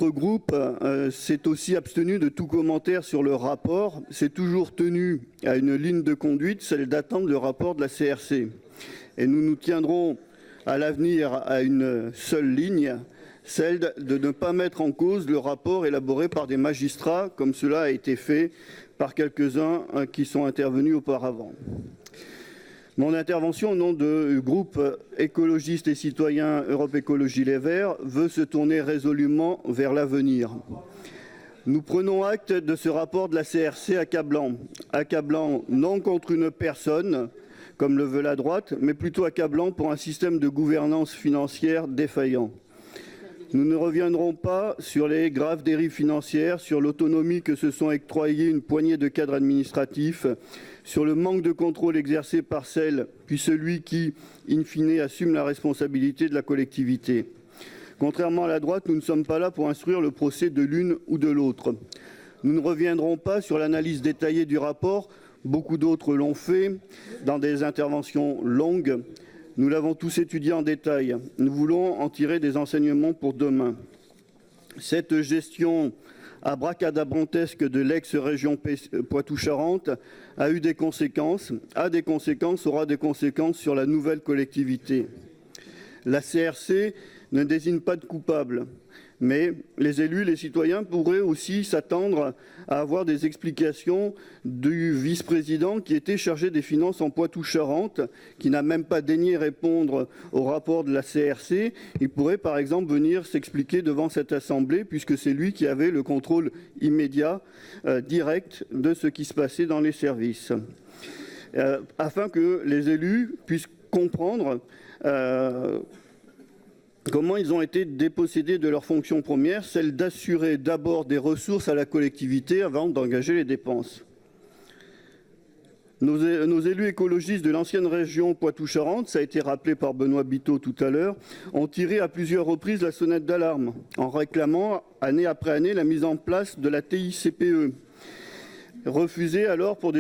Notre groupe s'est aussi abstenu de tout commentaire sur le rapport, s'est toujours tenu à une ligne de conduite, celle d'attendre le rapport de la CRC. Et nous nous tiendrons à l'avenir à une seule ligne, celle de ne pas mettre en cause le rapport élaboré par des magistrats, comme cela a été fait par quelques-uns qui sont intervenus auparavant. Mon intervention au nom du groupe écologiste et citoyen Europe Écologie Les Verts veut se tourner résolument vers l'avenir. Nous prenons acte de ce rapport de la CRC accablant non contre une personne, comme le veut la droite, mais plutôt accablant pour un système de gouvernance financière défaillant. Nous ne reviendrons pas sur les graves dérives financières, sur l'autonomie que se sont octroyées une poignée de cadres administratifs, sur le manque de contrôle exercé par celle, puis celui qui, in fine, assume la responsabilité de la collectivité. Contrairement à la droite, nous ne sommes pas là pour instruire le procès de l'une ou de l'autre. Nous ne reviendrons pas sur l'analyse détaillée du rapport, beaucoup d'autres l'ont fait, dans des interventions longues. Nous l'avons tous étudié en détail. Nous voulons en tirer des enseignements pour demain. Cette gestion abracadabrantesque de l'ex-région Poitou-Charentes a eu des conséquences, aura des conséquences sur la nouvelle collectivité. La CRC ne désigne pas de coupable, mais les élus, les citoyens pourraient aussi s'attendre à avoir des explications du vice-président qui était chargé des finances en Poitou-Charentes, qui n'a même pas daigné répondre au rapport de la CRC. Il pourrait par exemple venir s'expliquer devant cette assemblée, puisque c'est lui qui avait le contrôle immédiat, direct de ce qui se passait dans les services, afin que les élus puissent comprendre comment ils ont été dépossédés de leur fonction première, celle d'assurer d'abord des ressources à la collectivité avant d'engager les dépenses. Nos élus écologistes de l'ancienne région Poitou-Charentes, ça a été rappelé par Benoît Biteau tout à l'heure, ont tiré à plusieurs reprises la sonnette d'alarme en réclamant année après année la mise en place de la TICPE, refusée alors pour des